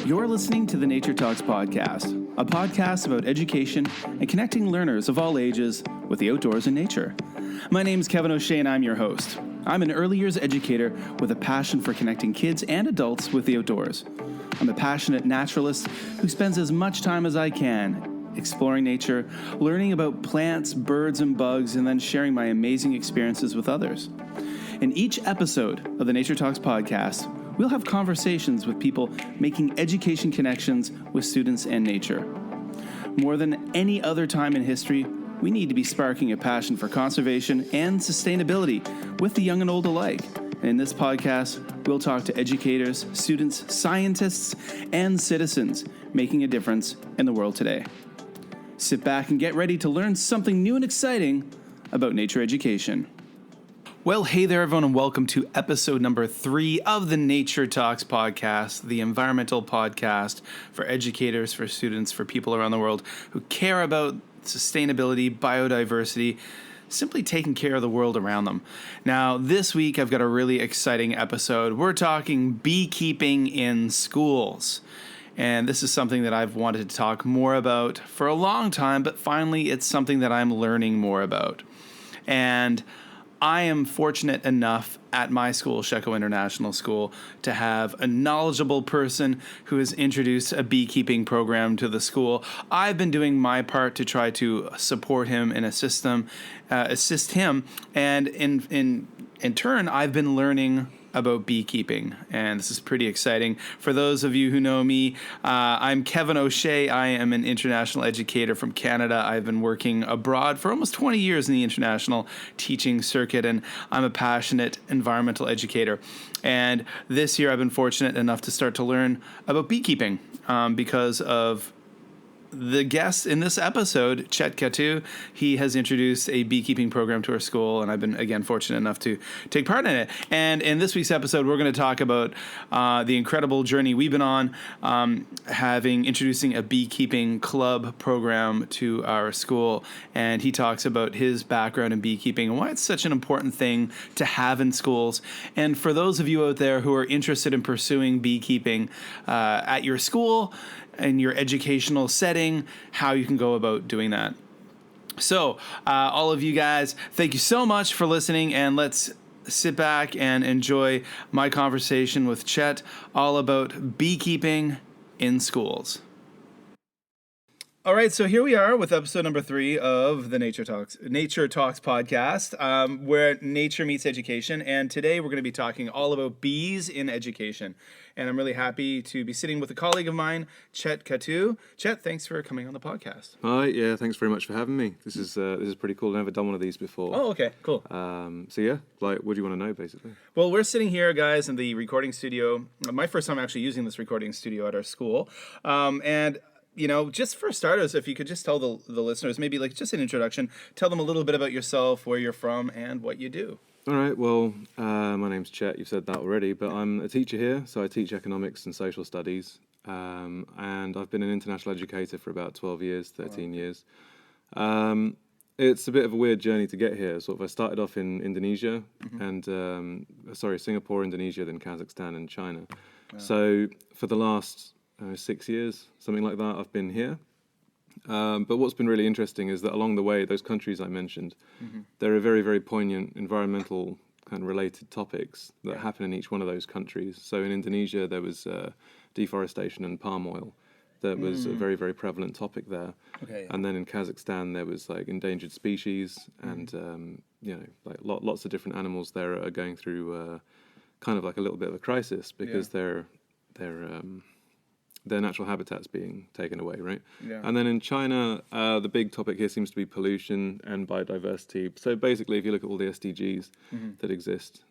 You're listening to the Nature Talks podcast, a podcast about education and connecting learners of all ages with the outdoors and nature. My name is Kevin O'Shea and I'm your host. I'm an early years educator with a passion for connecting kids and adults with the outdoors. I'm a passionate naturalist who spends as much time as I can exploring nature, learning about plants, birds, and bugs, and then sharing my amazing experiences with others. In each episode of the Nature Talks podcast, we'll have conversations with people making education connections with students and nature. More than any other time in history, we need to be sparking a passion for conservation and sustainability with the young and old alike. And in this podcast, we'll talk to educators, students, scientists, and citizens making a difference in the world today. Sit back and get ready to learn something new and exciting about nature education. Well, hey there, everyone, and welcome to episode number 3 of the Nature Talks podcast, the environmental podcast for educators, for students, for people around the world who care about sustainability, biodiversity, simply taking care of the world around them. Now, this week, I've got a really exciting episode. We're talking beekeeping in schools. And this is something that I've wanted to talk more about for a long time, but finally it's something that I'm learning more about. And I am fortunate enough at my school, Sheko International School, to have a knowledgeable person who has introduced a beekeeping program to the school. I've been doing my part to try to support him and assist him, and in turn, I've been learning about beekeeping, and this is pretty exciting. For those of you who know me, I'm Kevin O'Shea. I am an international educator from Canada. I've been working abroad for almost 20 years in the international teaching circuit, and I'm a passionate environmental educator. And this year I've been fortunate enough to start to learn about beekeeping because of the guest in this episode, Chet Khatu. He has introduced a beekeeping program to our school, and I've been, again, fortunate enough to take part in it. And in this week's episode, we're going to talk about the incredible journey we've been on, introducing a beekeeping club program to our school. And he talks about his background in beekeeping and why it's such an important thing to have in schools. And for those of you out there who are interested in pursuing beekeeping at your school, in your educational setting, how you can go about doing that. So, all of you guys, thank you so much for listening, and let's sit back and enjoy my conversation with Chet all about beekeeping in schools. All right, so here we are with episode number 3 of the Nature Talks podcast, where nature meets education. And today we're going to be talking all about bees in education. And I'm really happy to be sitting with a colleague of mine, Chet Khatu. Chet, thanks for coming on the podcast. Hi, yeah, thanks very much for having me. This is pretty cool. I've never done one of these before. Oh, okay, cool. So yeah, like, what do you want to know, basically? Well, we're sitting here, guys, in the recording studio. My first time actually using this recording studio at our school, and you know, just for starters, if you could just tell the listeners, maybe like just an introduction, tell them a little bit about yourself, where you're from, and what you do. All right, well, my name's Chet, you've said that already, but I'm a teacher here, so I teach economics and social studies, and I've been an international educator for about 12 years, 13 years. It's a bit of a weird journey to get here. Sort of, I started off in Indonesia, and Singapore, Indonesia, then Kazakhstan and China. Wow. So for the last 6 years, something like that, I've been here. But what's been really interesting is that along the way, those countries I mentioned, there are very, very poignant environmental kind of related topics that happen in each one of those countries. So in Indonesia, there was deforestation and palm oil. That was a very, very prevalent topic there. Okay. And then in Kazakhstan, there was like endangered species and, like lots of different animals there are going through kind of like a little bit of a crisis because their natural habitat's being taken away, right? Yeah. And then in China, the big topic here seems to be pollution and biodiversity. So basically, if you look at all the SDGs that exist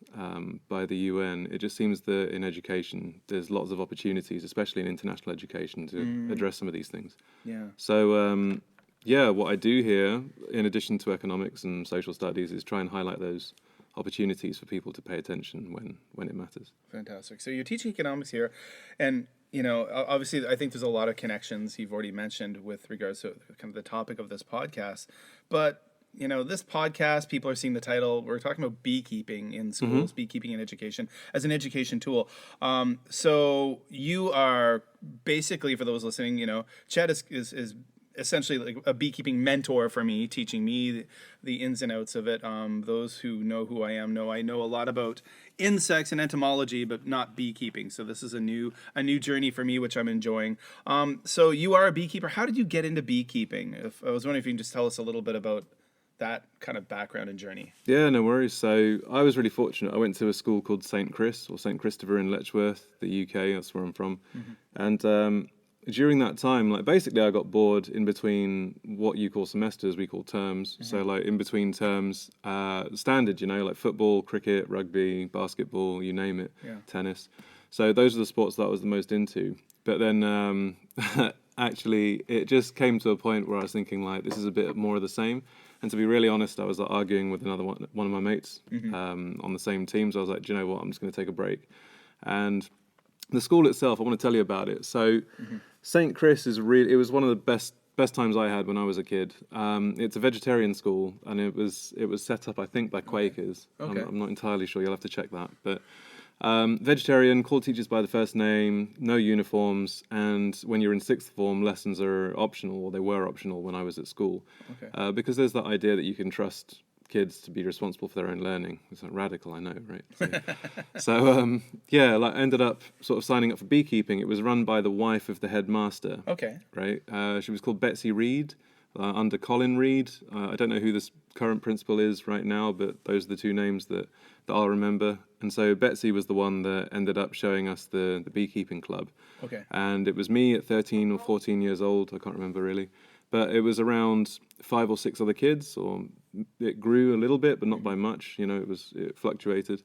by the UN, it just seems that in education, there's lots of opportunities, especially in international education, to address some of these things. Yeah. So, what I do here, in addition to economics and social studies, is try and highlight those opportunities for people to pay attention when it matters. Fantastic. So you're teaching economics here, and you know, obviously, I think there's a lot of connections you've already mentioned with regards to kind of the topic of this podcast. But this podcast, people are seeing the title. We're talking about beekeeping in schools, beekeeping in education as an education tool. So you are basically, for those listening, Chet is essentially like a beekeeping mentor for me, teaching me the ins and outs of it. Those who know who I am know I know a lot about insects and entomology, but not beekeeping. So this is a new journey for me, which I'm enjoying. So you are a beekeeper. How did you get into beekeeping? I was wondering if you can just tell us a little bit about that kind of background and journey. Yeah, no worries. So I was really fortunate. I went to a school called St. Chris or St. Christopher in Letchworth, the UK. That's where I'm from. And during that time, like basically I got bored in between what you call semesters, we call terms. So like in between terms, standard, like football, cricket, rugby, basketball, you name it, tennis. So those are the sports that I was the most into. But then actually it just came to a point where I was thinking like, this is a bit more of the same. And to be really honest, I was like, arguing with another one of my mates on the same team. So I was like, do you know what? I'm just going to take a break. And the school itself, I want to tell you about it. So St. Chris is it was one of the best times I had when I was a kid. It's a vegetarian school, and it was set up, I think, by Quakers. Okay. I'm not entirely sure. You'll have to check that. But vegetarian, call teachers by the first name, no uniforms, and when you're in sixth form, lessons are optional, or they were optional when I was at school. Okay. Because there's that idea that you can trust kids to be responsible for their own learning. It's like radical, I know, right? So I ended up sort of signing up for beekeeping. It was run by the wife of the headmaster. Okay. Right? She was called Betsy Reed, under Colin Reed. I don't know who this current principal is right now, but those are the two names that I'll remember. And so Betsy was the one that ended up showing us the beekeeping club. Okay. And it was me at 13 or 14 years old, I can't remember really. But it was around 5 or 6 other kids, or it grew a little bit, but not by much. It fluctuated.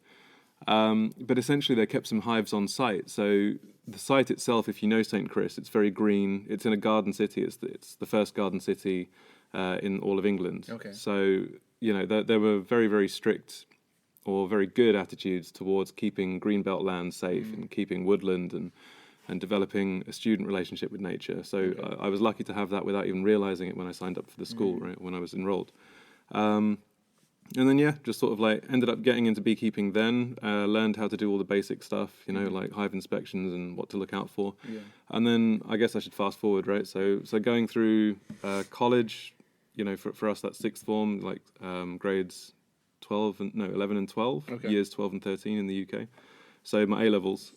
But essentially, they kept some hives on site. So the site itself, if you know St. Chris, it's very green. It's in a garden city. It's the first garden city in all of England. Okay. So there were very, very strict or very good attitudes towards keeping greenbelt land safe and keeping woodland and developing a student relationship with nature. So I was lucky to have that without even realizing it when I signed up for the school, right, when I was enrolled. And then, just sort of like ended up getting into beekeeping then, learned how to do all the basic stuff, like hive inspections and what to look out for. Yeah. And then I guess I should fast forward, right? So going through college, for us that's sixth form, like grades 11 and 12, years 12 and 13 in the UK. So my A-levels,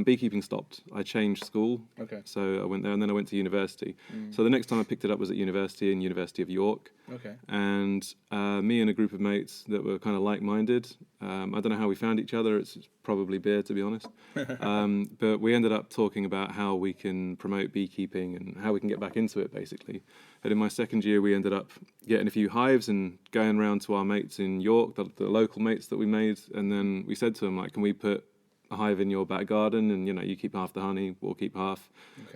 beekeeping stopped. I changed school, so I went there, and then I went to university. So the next time I picked it up was at university, in University of York. Okay. And me and a group of mates that were kind of like-minded. I don't know how we found each other. It's probably beer, to be honest. But we ended up talking about how we can promote beekeeping and how we can get back into it, basically. And in my second year, we ended up getting a few hives and going around to our mates in York, the local mates that we made. And then we said to them, like, can we put a hive in your back garden, and you keep half the honey, we'll keep half.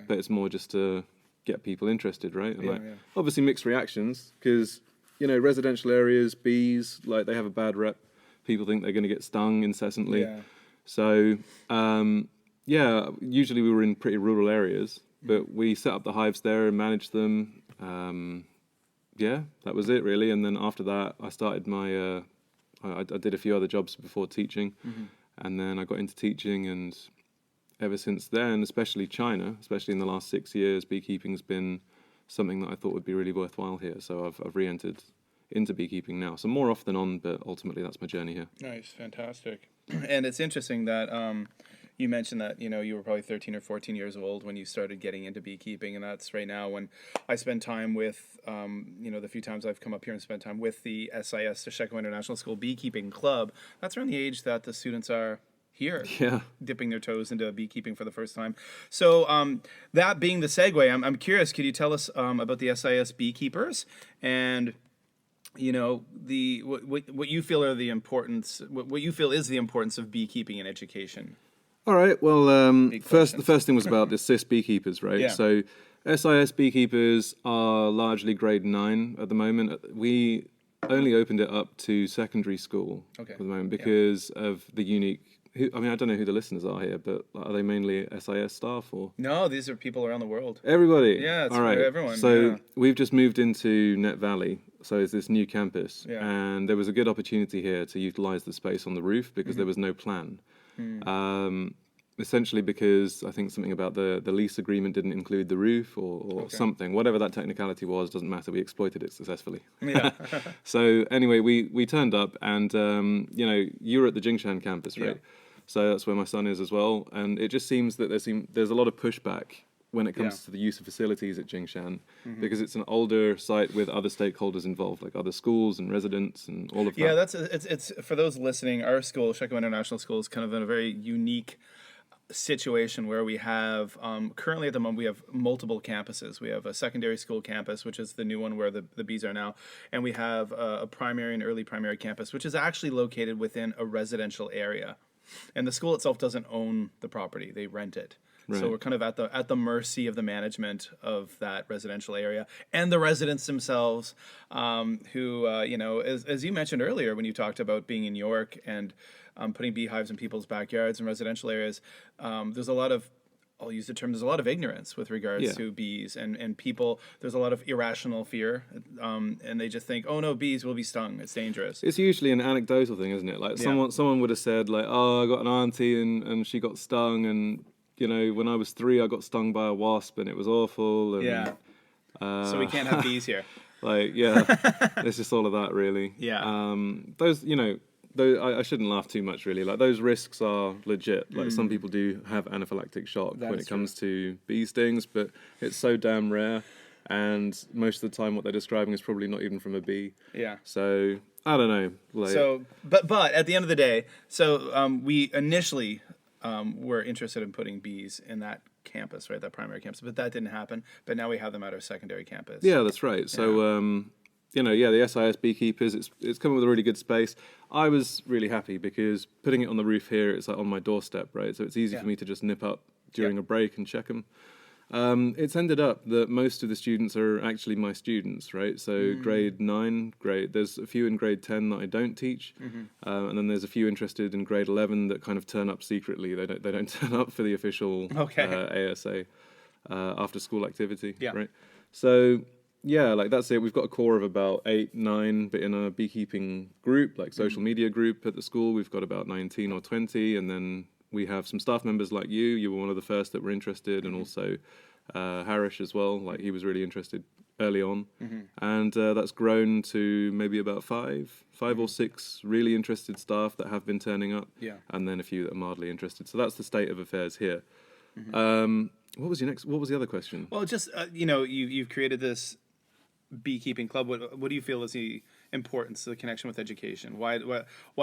But it's more just to get people interested, right? And obviously mixed reactions, because residential areas, bees, like, they have a bad rep. People think they're going to get stung incessantly. So usually we were in pretty rural areas, but we set up the hives there and managed them. That was it really. And then after that I started my I did a few other jobs before teaching. And then I got into teaching, and ever since then, especially in the last 6 years, beekeeping's been something that I thought would be really worthwhile here. So I've re-entered into beekeeping now. So more off than on, but ultimately that's my journey here. Nice, fantastic. And it's interesting that you mentioned that, you were probably 13 or 14 years old when you started getting into beekeeping, and that's right now when I spend time with, the few times I've come up here and spent time with the SIS, the Sheko International School Beekeeping Club. That's around the age that the students are here, dipping their toes into beekeeping for the first time. So that being the segue, I'm curious, could you tell us about the SIS beekeepers and what you feel are the importance, what you feel is the importance of beekeeping in education? All right. Well, the first thing was about the SIS beekeepers, right? Yeah. So SIS beekeepers are largely grade 9 at the moment. We only opened it up to secondary school at the moment because of the unique I mean, I don't know who the listeners are here, but are they mainly SIS staff or? No, these are people around the world. Everybody? Yeah, it's all right. for everyone. So yeah. we've just moved into Net Valley, so it's this new campus, Yeah. and there was a good opportunity here to utilize the space on the roof because there was no plan. Essentially because I think something about the lease agreement didn't include the roof or something. Whatever that technicality was, doesn't matter. We exploited it successfully. Yeah. So anyway, we turned up and, you were at the Jingshan campus, right? Yeah. So that's where my son is as well. And it just seems that there's a lot of pushback when it comes to the use of facilities at Jingshan because it's an older site with other stakeholders involved, like other schools and residents and all of that. Yeah, it's for those listening, our school, Sheko International School, is kind of in a very unique situation where we have currently at the moment we have multiple campuses. We have a secondary school campus, which is the new one where the bees are now, and we have a primary and early primary campus, which is actually located within a residential area. And the school itself doesn't own the property; they rent it. Right. So we're kind of at the mercy of the management of that residential area and the residents themselves, who as you mentioned earlier when you talked about being in York and putting beehives in people's backyards and residential areas. There's a lot of, I'll use the term, there's a lot of ignorance with regards to bees and people. There's a lot of irrational fear, and they just think, oh no, bees will be stung. It's dangerous. It's usually an anecdotal thing, isn't it? Like someone would have said like, oh, I got an auntie and she got stung, and when I was 3, I got stung by a wasp and it was awful. And, so we can't have bees here. Like, it's just all of that, really. Yeah. Those, I shouldn't laugh too much, really. Like, those risks are legit. Like, some people do have anaphylactic shock when it comes to bee stings, but it's so damn rare. And most of the time, what they're describing is probably not even from a bee. Yeah. So, I don't know. Like, so, but at the end of the day, we initially were interested in putting bees in that campus, right, that primary campus, but that didn't happen. But now we have them at our secondary campus. Yeah, that's right. So, the SIS beekeepers, it's come with a really good space. I was really happy because putting it on the roof here, it's like on my doorstep, right? So it's easy for me to just nip up during a break and check them. It's ended up that most of the students are actually my students, right? So grade 9, there's a few in grade 10 that I don't teach, and then there's a few interested in grade 11 that kind of turn up secretly. They don't turn up for the official ASA after school activity, right? So like that's it. We've got a core of about 8, 9, but in a beekeeping group, like social media group at the school, we've got about 19 or 20, and then we have some staff members like you. You were one of the first that were interested, and also Harish as well. Like, he was really interested early on, and that's grown to maybe about 5 or 6 really interested staff that have been turning up, and then a few that are mildly interested. So that's the state of affairs here. What was the other question? Well, just you've created this beekeeping club. What do you feel is the importance of the connection with education? Why do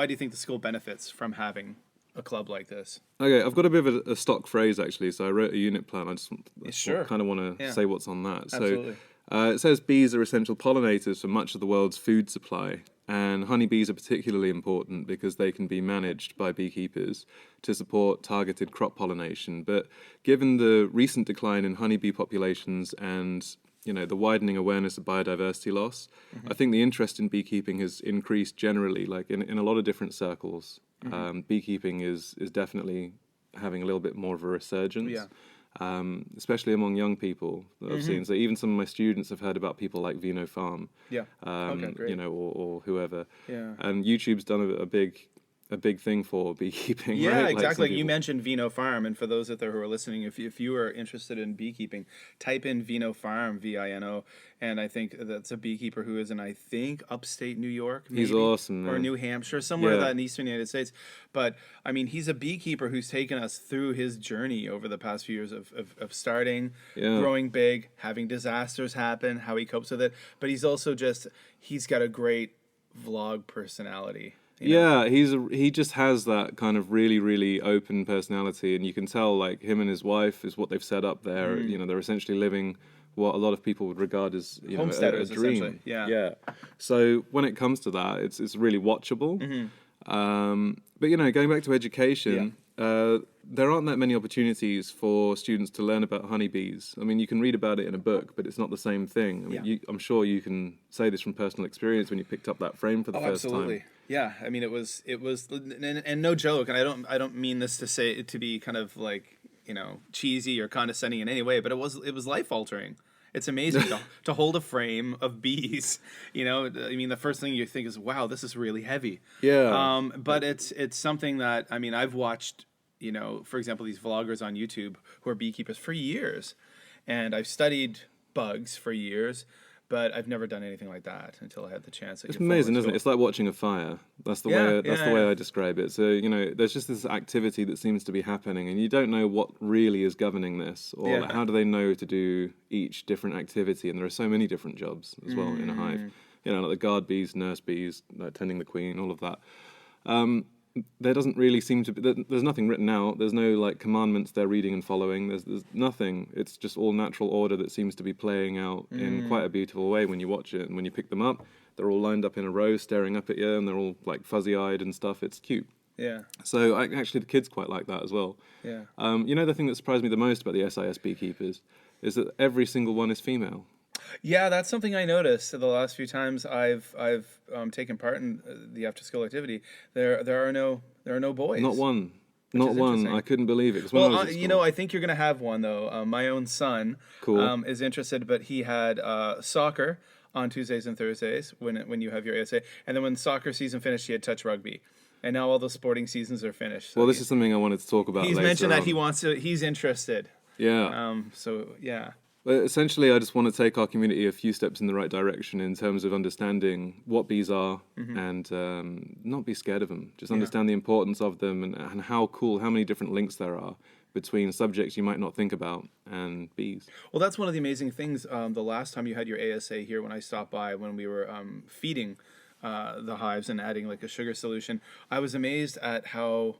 you think the school benefits from having a club like this? Okay, I've got a bit of a stock phrase actually. So I wrote a unit plan. I just kind of want to say what's on that. Absolutely. So it says bees are essential pollinators for much of the world's food supply, and honeybees are particularly important because they can be managed by beekeepers to support targeted crop pollination. But given the recent decline in honeybee populations and the widening awareness of biodiversity loss, I think the interest in beekeeping has increased generally, like in a lot of different circles. Beekeeping is definitely having a little bit more of a resurgence, especially among young people that I've seen. So even some of my students have heard about people like Vino Farm, or whoever. Yeah. And YouTube's done a big thing for beekeeping. Yeah, right? exactly. Like you mentioned Vino Farm, and for those out there who are listening, if you are interested in beekeeping, type in Vino Farm, VINO, and I think that's a beekeeper who is in, I think, upstate New York. Maybe, he's awesome, man. Or New Hampshire, somewhere in the eastern United States. But I mean, he's a beekeeper who's taken us through his journey over the past few years of starting, growing big, having disasters happen, how he copes with it. But he's also he's got a great vlog personality. He just has that kind of really, really open personality, and you can tell, like, him and his wife is what they've set up there. They're essentially living what a lot of people would regard as homesteaders, a dream. Essentially. Yeah. So when it comes to that, it's really watchable. But going back to education, there aren't that many opportunities for students to learn about honeybees. I mean, you can read about it in a book, but it's not the same thing. I mean, I'm sure you can say this from personal experience when you picked up that frame for the first absolutely. time. Yeah, I mean, it was, and no joke, and I don't mean this to be kind of like, cheesy or condescending in any way, but it was life altering. It's amazing to hold a frame of bees. I mean, the first thing you think is, wow, this is really heavy. Yeah. But it's something that, I mean, I've watched, for example, these vloggers on YouTube who are beekeepers for years, and I've studied bugs for years, but I've never done anything like that until I had the chance. It's amazing, isn't it? It's like watching a fire. That's the way I describe it. So, there's just this activity that seems to be happening, and you don't know what really is governing this, or like, how do they know to do each different activity? And there are so many different jobs as well in a hive. Like the guard bees, nurse bees, tending the queen, all of that. There doesn't really seem to be, there's nothing written out. There's no like commandments they're reading and following. There's nothing. It's just all natural order that seems to be playing out in quite a beautiful way when you watch it. And when you pick them up, they're all lined up in a row, staring up at you, and they're all like fuzzy-eyed and stuff. It's cute. Yeah. So actually the kids quite like that as well. Yeah. The thing that surprised me the most about the SIS beekeepers is that every single one is female. Yeah, that's something I noticed the last few times I've taken part in the after-school activity. There are no boys. Not one. Not one. I couldn't believe it. Well, I think you're gonna have one though. My own son is interested, but he had soccer on Tuesdays and Thursdays when you have your ASA, and then when soccer season finished, he had touch rugby. And now all those sporting seasons are finished. So this is something I wanted to talk about. He's mentioned that he's interested. Yeah. So yeah. But essentially, I just want to take our community a few steps in the right direction in terms of understanding what bees are and not be scared of them. Just understand the importance of them and how many different links there are between subjects you might not think about and bees. Well, that's one of the amazing things. The last time you had your ASA here, when I stopped by, when we were feeding the hives and adding like a sugar solution, I was amazed at how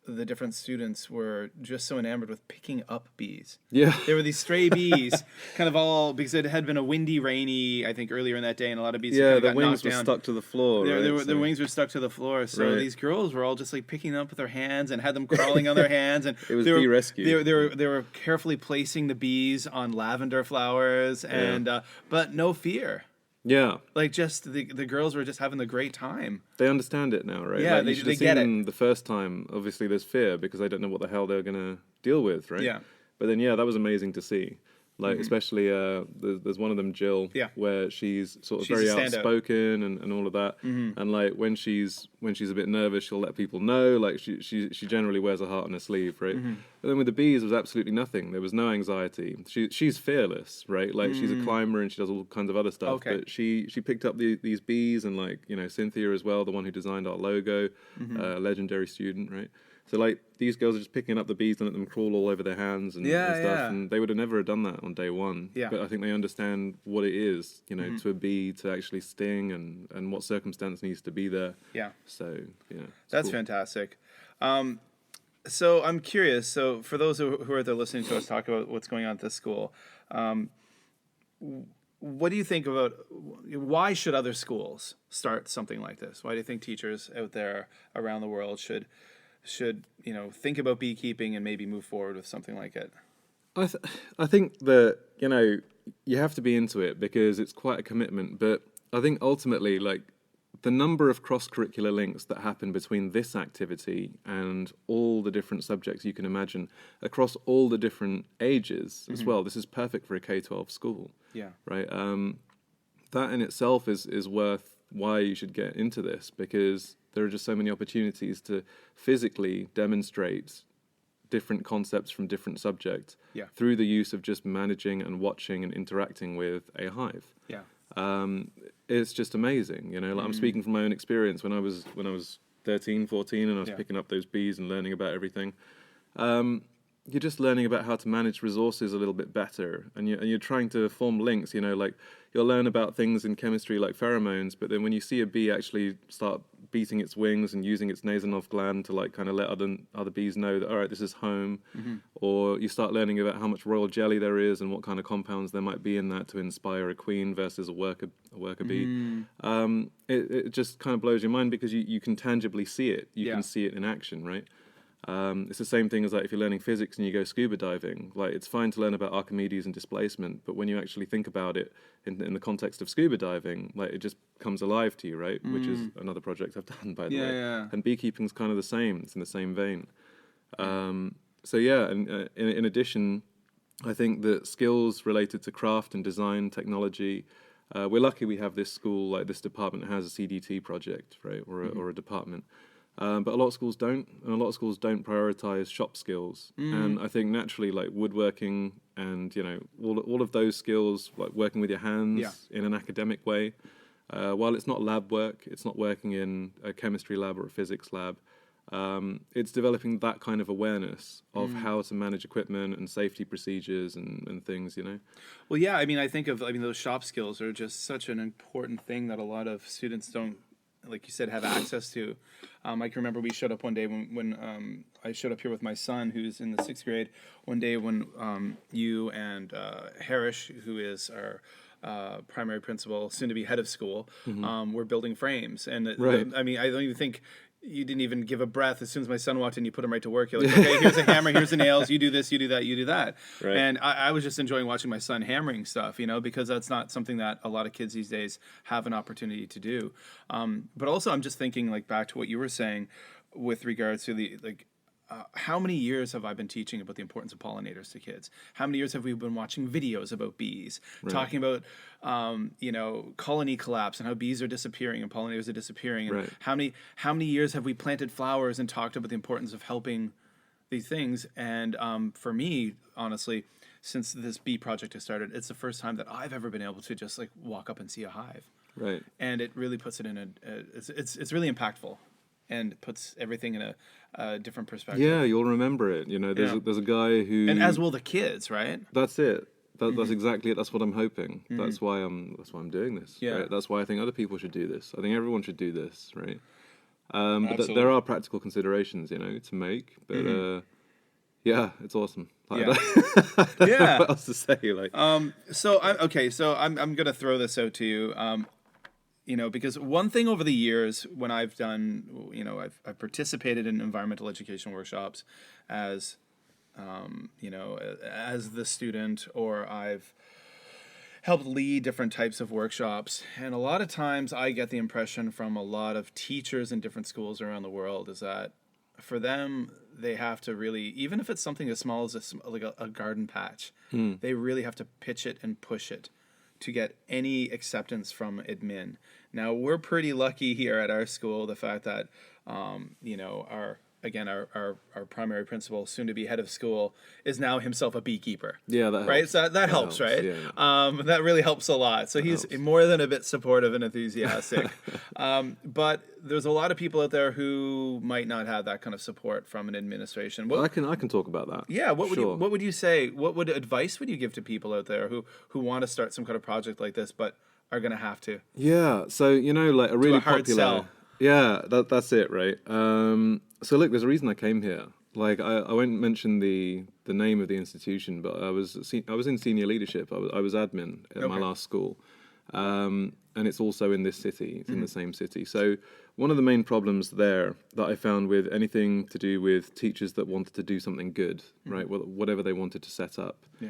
the different students were just so enamored with picking up bees. Yeah. There were these stray bees, kind of all, because it had been a windy, rainy, I think, earlier in that day, and a lot of bees kind of got knocked down. The wings were stuck to the floor, The wings were stuck to the floor, so these girls were all just like picking them up with their hands and had them crawling on their hands. And it was bee rescue. They were carefully placing the bees on lavender flowers, and but no fear. Yeah. Like, just the girls were just having the great time. They understand it now, right? Yeah, like, they should have get seen them it. the first time. Obviously, there's fear because they don't know what the hell they're going to deal with, right? Yeah. But then, that was amazing to see. Like, especially, there's one of them, Jill, where she's sort of very outspoken and all of that. And, like, when she's a bit nervous, she'll let people know. Like, she generally wears her heart on her sleeve, right? But then with the bees, it was absolutely nothing. There was no anxiety. She's fearless, right? Like, she's a climber and she does all kinds of other stuff. Okay. But she picked up these bees and, like, Cynthia as well, the one who designed our logo, legendary student, right? So, like, these girls are just picking up the bees and let them crawl all over their hands and stuff. And they would have never done that on day one. Yeah. But I think they understand what it is, to a bee to actually sting and what circumstance needs to be there. Yeah. So, That's cool. Fantastic. So I'm curious. So for those who are there listening to us talk about what's going on at this school, what do you think about, why should other schools start something like this? Why do you think teachers out there around the world should think about beekeeping and maybe move forward with something like it? I think that, you have to be into it because it's quite a commitment. But I think ultimately, like, the number of cross-curricular links that happen between this activity and all the different subjects you can imagine across all the different ages as well. This is perfect for a K-12 school. Yeah. Right? That in itself is worth why you should get into this, because there are just so many opportunities to physically demonstrate different concepts from different subjects through the use of just managing and watching and interacting with a hive. Yeah. It's just amazing, like I'm speaking from my own experience when I was 13, 14 and I was picking up those bees and learning about everything. You're just learning about how to manage resources a little bit better, and you're trying to form links, like you'll learn about things in chemistry like pheromones, but then when you see a bee actually start beating its wings and using its Nasanov gland to like kind of let other bees know that, all right, this is home, or you start learning about how much royal jelly there is and what kind of compounds there might be in that to inspire a queen versus a worker bee. It just kind of blows your mind because you can tangibly see it. You can see it in action, right? It's the same thing as like if you're learning physics and you go scuba diving. Like it's fine to learn about Archimedes and displacement, but when you actually think about it in the context of scuba diving, like it just comes alive to you, right? Which is another project I've done, by the way. Yeah. And beekeeping's kind of the same. It's in the same vein. So yeah, and in addition, I think that skills related to craft and design, technology. We're lucky we have this school, like this department has a CDT project, right, or a department. But a lot of schools don't, and a lot of schools don't prioritize shop skills. And I think naturally, like woodworking and all of those skills, like working with your hands in an academic way, while it's not lab work, it's not working in a chemistry lab or a physics lab. It's developing that kind of awareness of how to manage equipment and safety procedures and things, Well, yeah, I think those shop skills are just such an important thing that a lot of students don't, like you said, have access to. I can remember we showed up one day when I showed up here with my son, who's in the 6th grade, one day when you and Harish, who is our primary principal, soon to be head of school, were building frames. And Right. I don't even think you didn't even give a breath. As soon as my son walked in, you put him right to work. You're like, okay, here's a hammer, here's the nails, you do this, you do that, you do that. Right. And I was just enjoying watching my son hammering stuff, because that's not something that a lot of kids these days have an opportunity to do. But also I'm just thinking like back to what you were saying with regards to the how many years have I been teaching about the importance of pollinators to kids? How many years have we been watching videos about bees, talking about, colony collapse and how bees are disappearing and pollinators are disappearing? And how many years have we planted flowers and talked about the importance of helping these things? And for me, honestly, since this bee project has started, it's the first time that I've ever been able to just like walk up and see a hive. Right. And it really puts it in it's really impactful. And puts everything in a different perspective. Yeah, you'll remember it. There's a guy who, and as will the kids, right? That's it. That's exactly it. That's what I'm hoping. That's why I'm doing this. Yeah. Right? That's why I think other people should do this. I think everyone should do this, right? But Absolutely. there are practical considerations, to make. But yeah, it's awesome. Like, Yeah. What else to say? Like, So I'm gonna throw this out to you. Because one thing over the years when I've done, I've participated in environmental education workshops as, as the student, or I've helped lead different types of workshops. And a lot of times I get the impression from a lot of teachers in different schools around the world is that for them, they have to really, even if it's something as small as a garden patch, they really have to pitch it and push it to get any acceptance from admin. Now, we're pretty lucky here at our school, the fact that, our primary principal, soon to be head of school, is now himself a beekeeper. yeah, that Right? helps. So that helps, right? Yeah. That really helps a lot. So he's more than a bit supportive and enthusiastic. But there's a lot of people out there who might not have that kind of support from an administration. I can talk about that. Yeah, what Sure. would you say? What advice would you give to people out there who want to start some kind of project like this, but are going to have to? Yeah, so like a really hard popular. sell. Yeah, that's it, right? So look, there's a reason I came here. Like I won't mention the name of the institution, but I was in senior leadership. I was admin at my last school, and it's also in this city. It's in the same city. So one of the main problems there that I found with anything to do with teachers that wanted to do something good, right? Whatever they wanted to set up. Yeah.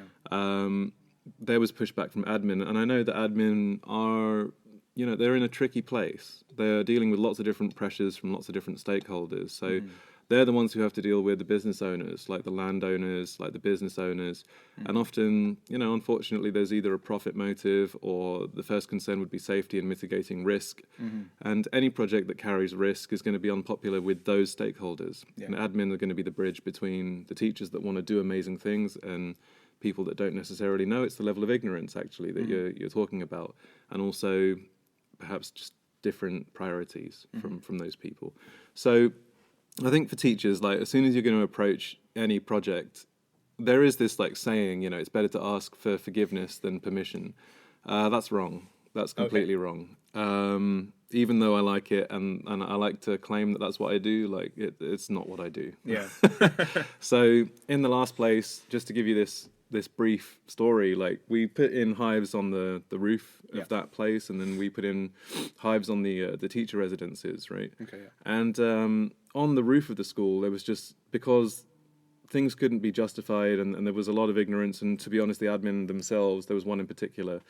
There was pushback from admin, and I know that admin are, they're in a tricky place. They're dealing with lots of different pressures from lots of different stakeholders. So they're the ones who have to deal with the business owners, like the landowners, like the business owners. And often, unfortunately, there's either a profit motive or the first concern would be safety and mitigating risk. And any project that carries risk is going to be unpopular with those stakeholders. Yeah. And admin are going to be the bridge between the teachers that want to do amazing things and people that don't necessarily know. It's the level of ignorance, actually, that you're talking about. And also perhaps just different priorities from those people. So I think for teachers, like as soon as you're going to approach any project, there is this like saying, it's better to ask for forgiveness than permission. That's wrong. That's completely wrong. even though I like it and I like to claim that that's what I do, like it's not what I do. Yeah. So in the last place, just to give you this brief story, like we put in hives on the roof of that place, and then we put in hives on the teacher residences, right? Okay. Yeah. And on the roof of the school, there was just, because things couldn't be justified, and there was a lot of ignorance, and to be honest, the admin themselves, there was one in particular,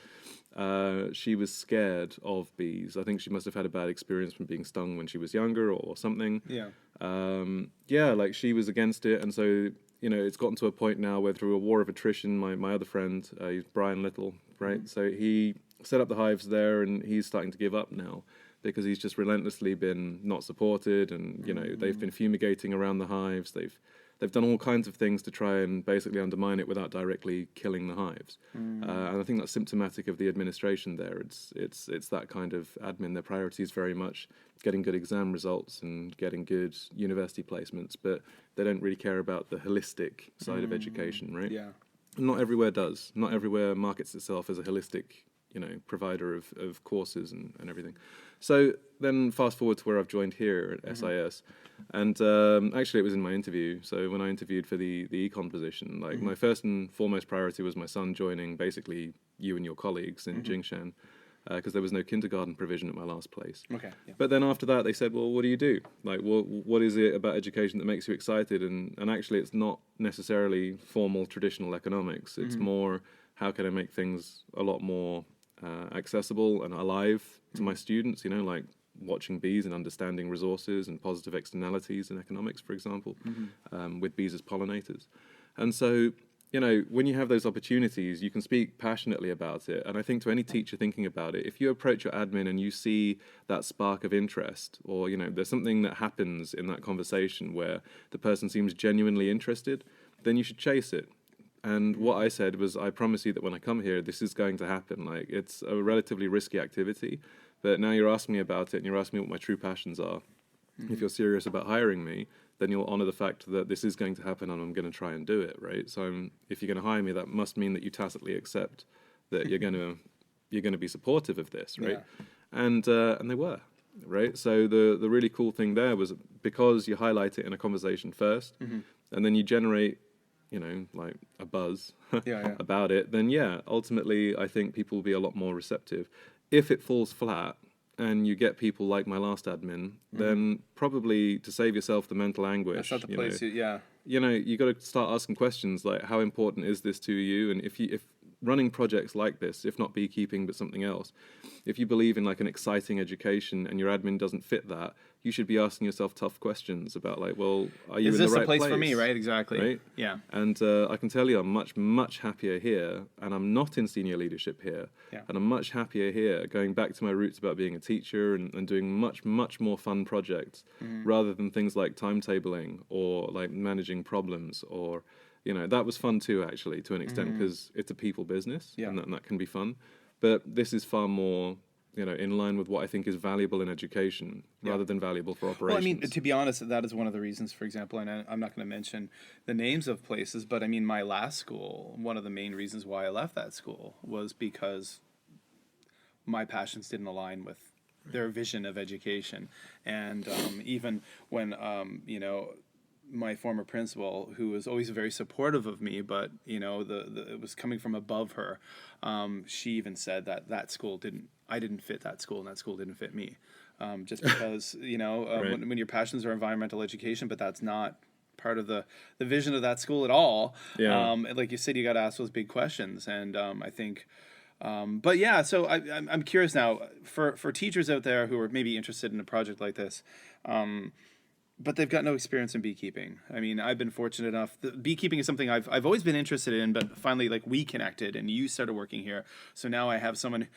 she was scared of bees. I think she must have had a bad experience from being stung when she was younger or something. Yeah. Like she was against it, and so, you know, it's gotten to a point now where through a war of attrition, my other friend, he's Brian Little, right? So he set up the hives there, and he's starting to give up now because he's just relentlessly been not supported, and, you know, they've been fumigating around the hives. They've done all kinds of things to try and basically undermine it without directly killing the hives. And I think that's symptomatic of the administration there. It's that kind of admin. Their priority is very much getting good exam results and getting good university placements, but they don't really care about the holistic side of education, right? Yeah. Not everywhere does. Not everywhere markets itself as a holistic, you know, provider of courses and everything. So then fast forward to where I've joined here at SIS, and actually it was in my interview. So when I interviewed for the econ position, like my first and foremost priority was my son joining basically you and your colleagues in Jingshan, because there was no kindergarten provision at my last place. Okay. Yeah. But then after that, they said, well, what do you do? Like, what is it about education that makes you excited? And actually, it's not necessarily formal traditional economics. It's more, how can I make things a lot more accessible and alive to my students, you know, like watching bees and understanding resources and positive externalities in economics, for example, with bees as pollinators. And so, you know, when you have those opportunities, you can speak passionately about it. And I think to any teacher thinking about it, if you approach your admin and you see that spark of interest, or, you know, there's something that happens in that conversation where the person seems genuinely interested, then you should chase it. And what I said was, I promise you that when I come here, this is going to happen. Like, it's a relatively risky activity, but now you're asking me about it, and you're asking me what my true passions are. If you're serious about hiring me, then you'll honor the fact that this is going to happen, and I'm going to try and do it, right? So if you're going to hire me, that must mean that you tacitly accept that you're going to be supportive of this, right? Yeah. And they were, right? So the really cool thing there was, because you highlight it in a conversation first, and then you generate, you know, like a buzz about it, then ultimately I think people will be a lot more receptive. If it falls flat and you get people like my last admin, then probably to save yourself the mental anguish, that's not the place. You know, you got to start asking questions like, how important is this to you? And if running projects like this, if not beekeeping but something else, if you believe in like an exciting education and your admin doesn't fit that, you should be asking yourself tough questions about, like, well, are you in the right place? Is this the place for me, right? Exactly. Right? Yeah. And I can tell you I'm much, much happier here, and I'm not in senior leadership here. Yeah. And I'm much happier here, going back to my roots about being a teacher and doing much, much more fun projects, rather than things like timetabling or like managing problems, or, you know, that was fun too, actually, to an extent, because it's a people business, and that can be fun. But this is far more, you know, in line with what I think is valuable in education, rather than valuable for operations. Well, I mean, to be honest, that is one of the reasons, for example, and I'm not going to mention the names of places, but I mean, my last school, one of the main reasons why I left that school was because my passions didn't align with their vision of education. And even when, you know, my former principal, who was always very supportive of me, but, you know, it was coming from above her, she even said that school I didn't fit that school, and that school didn't fit me. Just because, you know, when your passions are environmental education, but that's not part of the vision of that school at all. Yeah. Like you said, you got to ask those big questions. And I think, but yeah, so I'm curious now, for teachers out there who are maybe interested in a project like this, but they've got no experience in beekeeping. I mean, I've been fortunate enough. Beekeeping is something I've always been interested in, but finally, like, we connected, and you started working here. So now I have someone,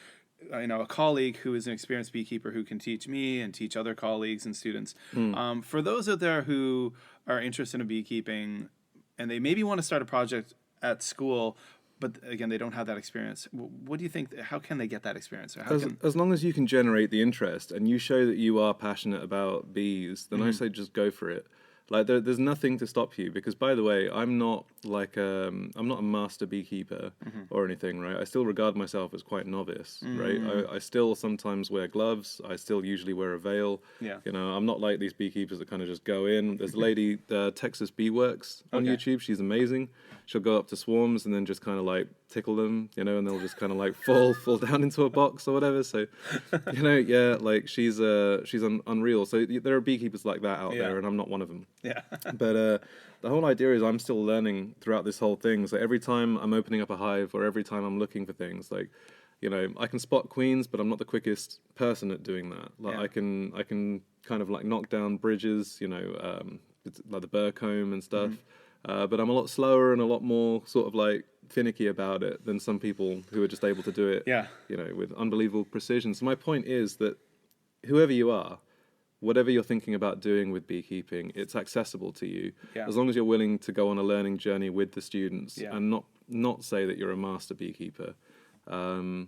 you know, a colleague who is an experienced beekeeper who can teach me and teach other colleagues and students. For those out there who are interested in beekeeping, and they maybe want to start a project at school, but again, they don't have that experience. What do you think? How can they get that experience? As long as you can generate the interest and you show that you are passionate about bees, then I say just go for it. Like there's nothing to stop you, because, by the way, I'm not a master beekeeper or anything, right? I still regard myself as quite novice, right? I still sometimes wear gloves. I still usually wear a veil. Yeah. You know, I'm not like these beekeepers that kind of just go in. There's a lady, Texas Bee Works on YouTube. She's amazing. She'll go up to swarms and then just kind of like tickle them, you know, and they'll just kind of like fall down into a box or whatever. So, you know, yeah, like she's unreal. So there are beekeepers like that out there, and I'm not one of them. Yeah. But the whole idea is I'm still learning throughout this whole thing. So every time I'm opening up a hive or every time I'm looking for things, like, you know, I can spot queens, but I'm not the quickest person at doing that. Like I can kind of like knock down bridges, you know, it's like the burr comb and stuff. But I'm a lot slower and a lot more sort of like finicky about it than some people who are just able to do it, you know, with unbelievable precision. So my point is that whoever you are, whatever you're thinking about doing with beekeeping, it's accessible to you, as long as you're willing to go on a learning journey with the students and not say that you're a master beekeeper. I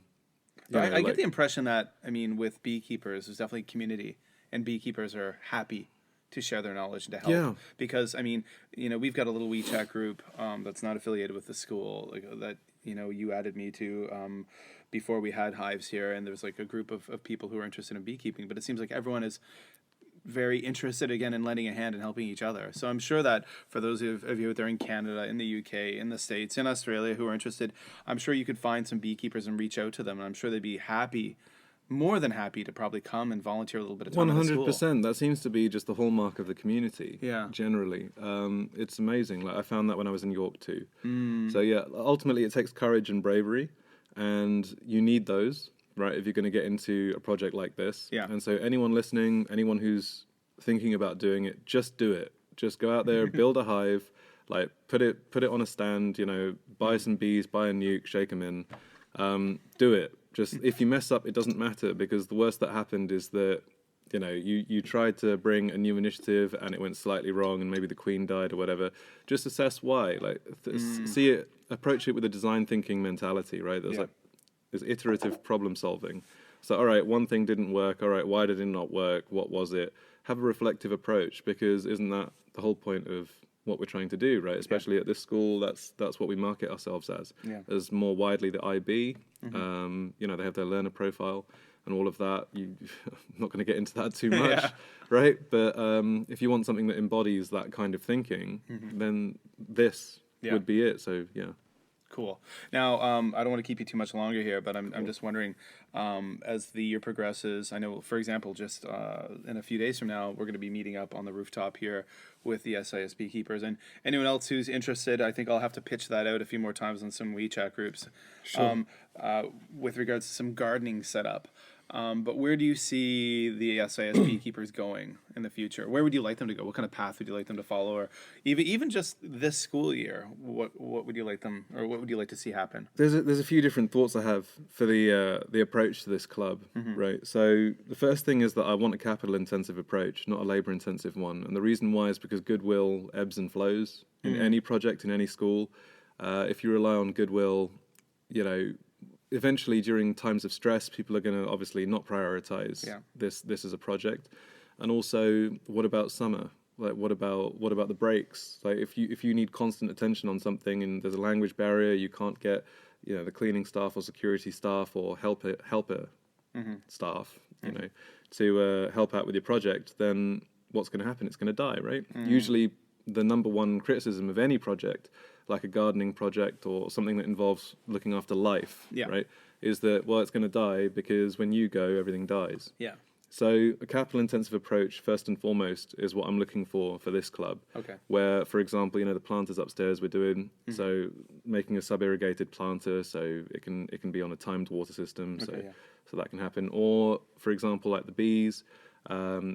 get the impression that, I mean, with beekeepers, there's definitely community, and beekeepers are happy to share their knowledge and to help. Yeah. Because, I mean, you know, we've got a little WeChat group that's not affiliated with the school, that, you know, you added me to before we had hives here, and there's like a group of people who are interested in beekeeping, but it seems like everyone is very interested again in lending a hand and helping each other. So I'm sure that for those of you out there in Canada, in the UK, in the States, in Australia who are interested, I'm sure you could find some beekeepers and reach out to them, and I'm sure they'd be happy, more than happy, to probably come and volunteer a little bit of time. 100%. That seems to be just the hallmark of the community. Yeah. Generally, it's amazing. Like I found that when I was in York too. So yeah, ultimately it takes courage and bravery, and you need those, right, if you're going to get into a project like this. Yeah. And so anyone listening, anyone who's thinking about doing it, just do it. Just go out there, build a hive, like put it on a stand, you know, buy some bees, buy a nuke, shake them in, do it. Just if you mess up, it doesn't matter, because the worst that happened is that, you know, you tried to bring a new initiative and it went slightly wrong and maybe the queen died or whatever. Just assess why. Like see it, approach it with a design thinking mentality, right? There's iterative problem solving. So, all right, one thing didn't work. All right, why did it not work? What was it? Have a reflective approach, because isn't that the whole point of what we're trying to do, right? Especially at this school, that's what we market ourselves as more widely the IB. You know, they have their learner profile and all of that. I'm not going to get into that too much, right? But if you want something that embodies that kind of thinking, then this would be it. So, yeah. Cool. Now, I don't want to keep you too much longer here, but I'm just wondering, as the year progresses, I know, for example, just in a few days from now, we're going to be meeting up on the rooftop here with the SIS beekeepers, and anyone else who's interested, I think I'll have to pitch that out a few more times on some WeChat groups. Sure. With regards to some gardening setup. But where do you see the SIS beekeepers going in the future? Where would you like them to go? What kind of path would you like them to follow? Or even just this school year, what would you like them, or what would you like to see happen? There's a few different thoughts I have for the approach to this club, right? So the first thing is that I want a capital-intensive approach, not a labor-intensive one. And the reason why is because goodwill ebbs and flows in any project, in any school. If you rely on goodwill, you know, eventually during times of stress, people are going to obviously not prioritize this as a project. And also, what about summer? Like, what about the breaks? Like, if you need constant attention on something and there's a language barrier, you can't get, you know, the cleaning staff or security staff or helper staff, you know, to help out with your project, then what's going to happen? It's going to die, right? Usually, the number one criticism of any project, like a gardening project or something that involves looking after life, right, is that, well, it's going to die because when you go, everything dies. Yeah. So a capital-intensive approach, first and foremost, is what I'm looking for this club. Okay. Where, for example, you know, the planters upstairs we're doing, so making a sub-irrigated planter so it can be on a timed water system, so that can happen. Or, for example, like the bees,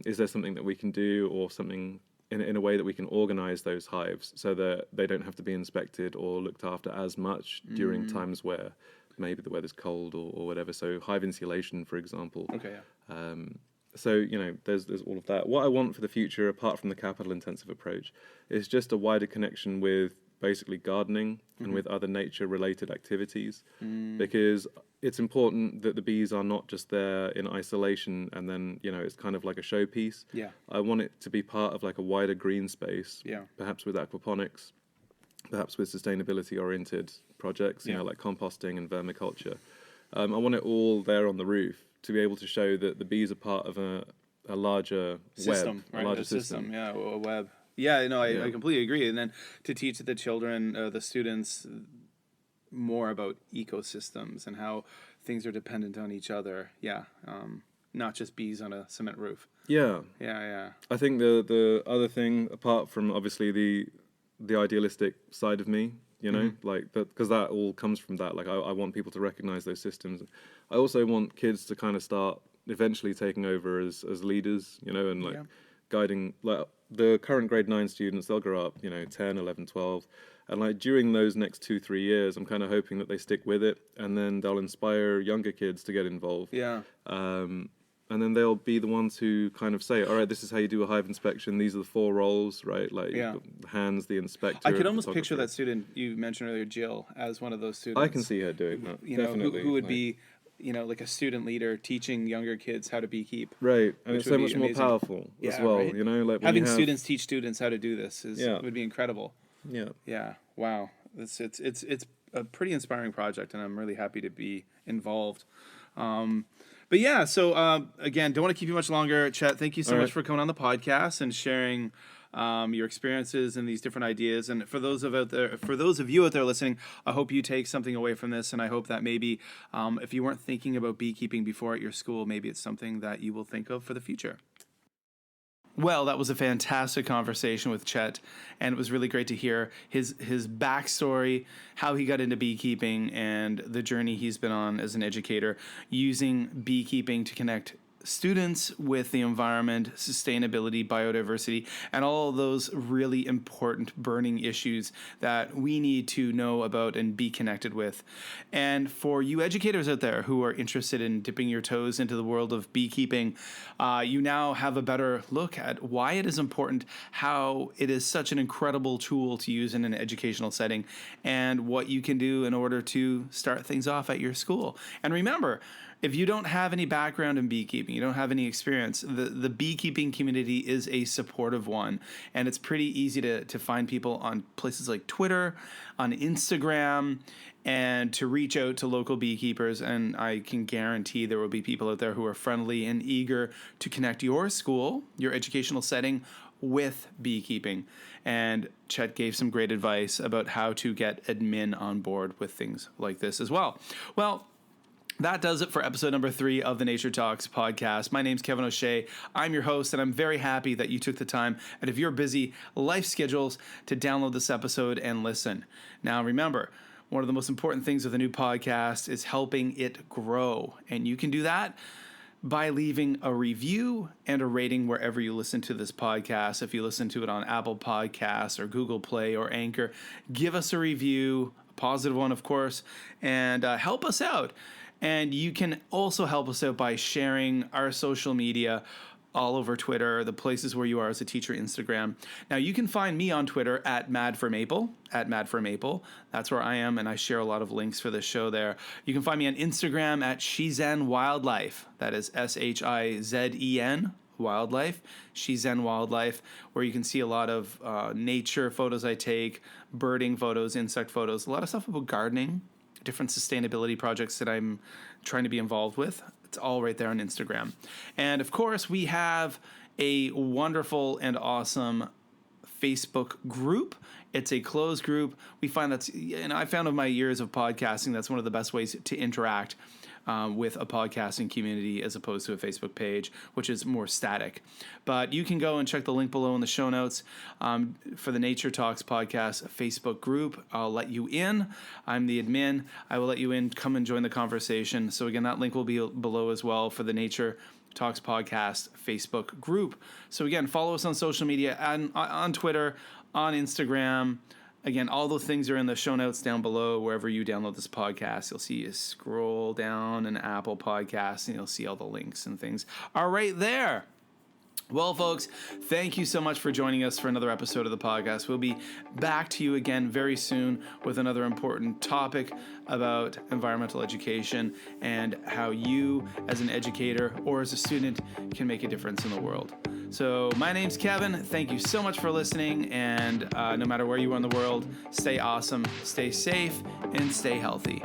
is there something that we can do, or something in a way that we can organize those hives so that they don't have to be inspected or looked after as much during times where maybe the weather's cold or whatever. So hive insulation, for example. Okay. So, you know, there's all of that. What I want for the future, apart from the capital-intensive approach, is just a wider connection with basically gardening and with other nature-related activities, because it's important that the bees are not just there in isolation and then, it's kind of like a showpiece. Yeah. I want it to be part of like a wider green space, Yeah. perhaps with aquaponics, perhaps with sustainability-oriented projects, like composting and vermiculture. I want it all there on the roof to be able to show that the bees are part of a larger system, web, right? a larger system. Yeah, a web. Yeah, no, I completely agree. And then to teach the children, the students, more about ecosystems and how things are dependent on each other. Yeah, not just bees on a cement roof. Yeah. Yeah. I think the other thing, apart from obviously the idealistic side of me, like that, because that all comes from that. Like I want people to recognize those systems. I also want kids to kind of start eventually taking over as leaders, and like guiding, like the current grade 9 students, they'll grow up, 10, 11, 12. And like during those next 2-3 years, I'm kind of hoping that they stick with it, and then they'll inspire younger kids to get involved. Yeah. And then they'll be the ones who kind of say, all right, this is how you do a hive inspection. These are the 4 roles, right? Like the hands, the inspector. I could almost picture that student you mentioned earlier, Jill, as one of those students. I can see her doing that. Definitely. Who would be, like a student leader teaching younger kids how to beekeep. Right. And it's so much more powerful as well, right? Like having students teach students how to do this would be incredible. Yeah. Yeah. Wow. It's a pretty inspiring project, and I'm really happy to be involved. But yeah, so again, don't want to keep you much longer, Chet. Thank you so much for coming on the podcast and sharing your experiences and these different ideas. And for those of you out there listening, I hope you take something away from this, and I hope that maybe if you weren't thinking about beekeeping before at your school, maybe it's something that you will think of for the future. Well, that was a fantastic conversation with Chet, and it was really great to hear his backstory, how he got into beekeeping, and the journey he's been on as an educator, using beekeeping to connect students with the environment, sustainability, biodiversity, and all of those really important burning issues that we need to know about and be connected with. And for you educators out there who are interested in dipping your toes into the world of beekeeping, you now have a better look at why it is important, how it is such an incredible tool to use in an educational setting, and what you can do in order to start things off at your school. And remember, if you don't have any background in beekeeping, you don't have any experience, the beekeeping community is a supportive one. And it's pretty easy to find people on places like Twitter, on Instagram, and to reach out to local beekeepers. And I can guarantee there will be people out there who are friendly and eager to connect your school, your educational setting, with beekeeping. And Chet gave some great advice about how to get admin on board with things like this as well. Well, that does it for episode number 3 of the Nature Talks podcast. My name's Kevin O'Shea. I'm your host, and I'm very happy that you took the time out of your busy life schedules to download this episode and listen. Now, remember, one of the most important things with a new podcast is helping it grow. And you can do that by leaving a review and a rating wherever you listen to this podcast. If you listen to it on Apple Podcasts or Google Play or Anchor, give us a review, a positive one, of course, and help us out. And you can also help us out by sharing our social media all over Twitter, the places where you are as a teacher, Instagram. Now, you can find me on Twitter at @MadForMaple. That's where I am, and I share a lot of links for this show there. You can find me on Instagram at Shizen Wildlife. That is SHIZEN Wildlife, Shizen Wildlife, where you can see a lot of nature photos I take, birding photos, insect photos, a lot of stuff about gardening, different sustainability projects that I'm trying to be involved with. It's all right there on Instagram. And of course, we have a wonderful and awesome Facebook group. It's a closed group. We find I found in my years of podcasting, that's one of the best ways to interact with a podcasting community as opposed to a Facebook page, which is more static. But you can go and check the link below in the show notes for the Nature Talks podcast Facebook group. I'll let you in. I'm the admin. I will let you in. Come and join the conversation. So again, that link will be below as well for the Nature Talks podcast Facebook group. So again, follow us on social media, on Twitter, on Instagram. Again, all those things are in the show notes down below wherever you download this podcast. You'll see you scroll down an Apple Podcast, and you'll see all the links and things are right there. Well, folks, thank you so much for joining us for another episode of the podcast. We'll be back to you again very soon with another important topic about environmental education and how you, as an educator or as a student, can make a difference in the world. So my name's Kevin. Thank you so much for listening. And no matter where you are in the world, stay awesome, stay safe, and stay healthy.